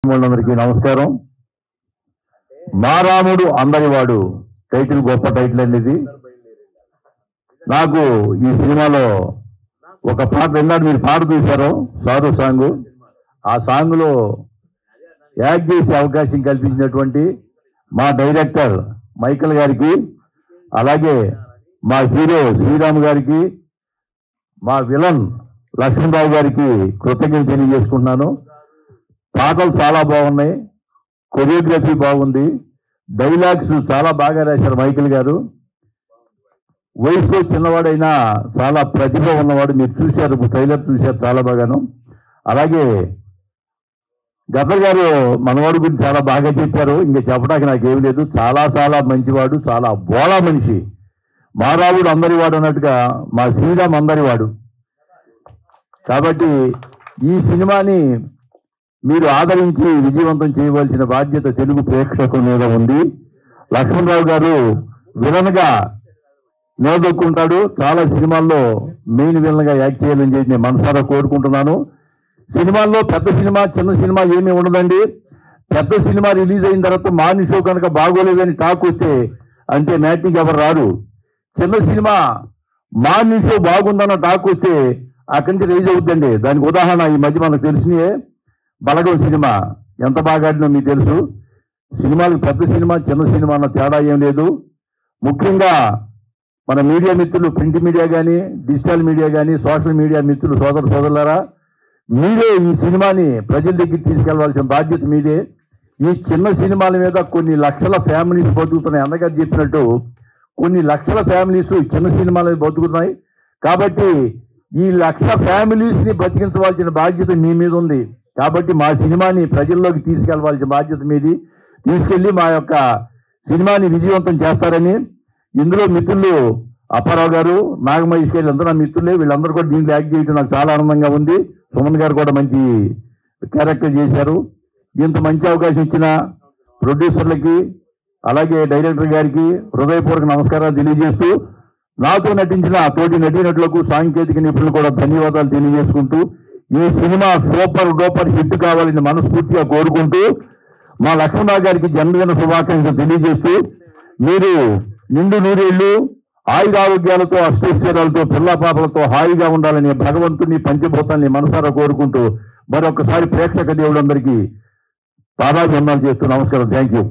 వాళ్ళందరికీ నమస్కారం. మా రాముడు అందరివాడు టైటిల్ గొప్ప టైటిల్ అనేది. నాకు ఈ సినిమాలో ఒక పాట విన్నాడు, మీరు పాట చూశారు, సారు సాంగ్. ఆ సాంగ్లో యాక్ట్ చేసే అవకాశం కల్పించినటువంటి మా డైరెక్టర్ మైకల్ గారికి, అలాగే మా హీరో శ్రీరామ్ గారికి, మా విలన్ లక్ష్మణరావు గారికి కృతజ్ఞతలు తెలియజేసుకుంటున్నాను. పాటలు చాలా బాగున్నాయి, కొరియోగ్రఫీ బాగుంది, డైలాగ్స్ చాలా బాగా రాశారు మైకిల్ గారు. వయసులో చిన్నవాడైనా చాలా ప్రతిభ ఉన్నవాడు. మీరు చూశారు, ట్రైలర్ చూశారు, చాలా బాగాను. అలాగే గబ్బర్ గారు మనవాడి గురించి చాలా బాగా చెప్పారు, ఇంకా చెప్పడానికి నాకేం లేదు. చాలా చాలా మంచివాడు, చాలా బోళా మనిషి. మా రాముడు అందరివాడు అన్నట్టుగా మా శ్రీరామ్ అందరివాడు. కాబట్టి ఈ సినిమాని మీరు ఆదరించి విజయవంతం చేయవలసిన బాధ్యత తెలుగు ప్రేక్షకుల మీద ఉంది. లక్ష్మణరావు గారు విలన్గా నిలదొక్కుంటాడు. చాలా సినిమాల్లో మెయిన్ విలన్గా యాక్ట్ చేయాలని చెప్పి నేను మనసారా కోరుకుంటున్నాను. సినిమాల్లో పెద్ద సినిమా చిన్న సినిమా ఏమీ ఉండదండి. పెద్ద సినిమా రిలీజ్ అయిన తర్వాత మార్నింగ్ షో కనుక బాగోలేదని టాక్ వస్తే అంతే, మ్యాట్నికి ఎవరు రారు. చిన్న సినిమా మార్నింగ్ షో బాగుందన్న టాక్ వస్తే అక్కడి నుంచి రిలీజ్ అవుతుందండి. దానికి ఉదాహరణ ఈ మధ్య మనకు తెలిసినయే బలగం సినిమా ఎంత బాగా ఆడినో మీకు తెలుసు. సినిమాలకు పెద్ద సినిమా చిన్న సినిమా అన్న తేడా ఏం లేదు. ముఖ్యంగా మన మీడియా మిత్రులు, ప్రింట్ మీడియా కానీ డిజిటల్ మీడియా కానీ సోషల్ మీడియా మిత్రులు, సోదరులారా, మీరే ఈ సినిమాని ప్రజల దగ్గరికి తీసుకెళ్లవలసిన బాధ్యత మీదే. ఈ చిన్న సినిమాల మీద కొన్ని లక్షల ఫ్యామిలీస్ బతుకుతున్నాయి. అన్నగారు చెప్పినట్టు కొన్ని లక్షల ఫ్యామిలీస్ చిన్న సినిమాల మీద బతుకుతున్నాయి. కాబట్టి ఈ లక్ష ఫ్యామిలీస్ని బతికించవలసిన బాధ్యత మీ మీద ఉంది. కాబట్టి మా సినిమాని ప్రజల్లోకి తీసుకెళ్లవలసిన బాధ్యత మీది. తీసుకెళ్లి మా యొక్క సినిమాని విజయవంతం చేస్తారని, ఇందులో మిత్రులు అప్పారావు గారు, నాగమహేష్ గారు అందరూ నా మిత్రులే. వీళ్ళందరూ కూడా దీంట్లో యాక్ట్ చేయడం నాకు చాలా ఆనందంగా ఉంది. సుమన్ గారు కూడా మంచి క్యారెక్టర్ చేశారు. ఇంత మంచి అవకాశం ఇచ్చిన ప్రొడ్యూసర్లకి, అలాగే డైరెక్టర్ గారికి హృదయపూర్వక నమస్కారాలు తెలియజేస్తూ, నాతో నటించిన తోటి నటీనటులకు, సాంకేతిక నిపుణులు కూడా ధన్యవాదాలు తెలియజేసుకుంటూ, ఈ సినిమా సూపర్ డూపర్ హిట్ కావాలని మనస్ఫూర్తిగా కోరుకుంటూ, మా లక్ష్మణరావు గారికి జన్మదిన శుభాకాంక్షలు తెలియజేస్తూ, మీరు నిండు నూరేళ్లు ఆయురారోగ్యాలతో అష్టైశ్వర్యాలతో పిల్ల పాపలతో హాయిగా ఉండాలని భగవంతుని పంచభూతాన్ని మనసారా కోరుకుంటూ మరొకసారి ప్రేక్షక దేవుళ్ళందరికీ పాదాభివందనాలు చేస్తూ నమస్కారం. Thank you.